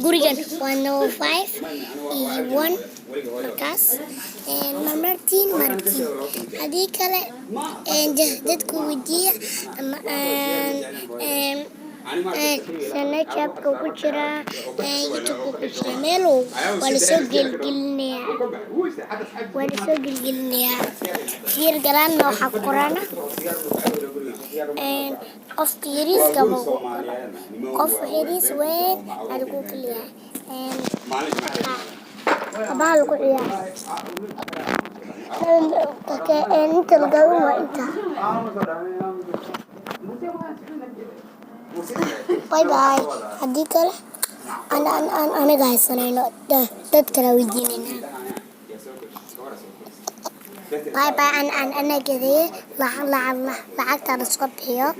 gurigan waa number 5 iyo 1 markaas martin hadii kale dadku wadiya ama sanadka ku jira YouTube ku jira meelo wala soo gelgelinaya fiir galaan waxa qorana qof yariiska qof yariis weyn adigu kaliya abal ku ciyaar inta laga inta باي باي هديك أنا قاعد سنين دت كلا ويديننا باي باي أنا كذي لعقت على الصبح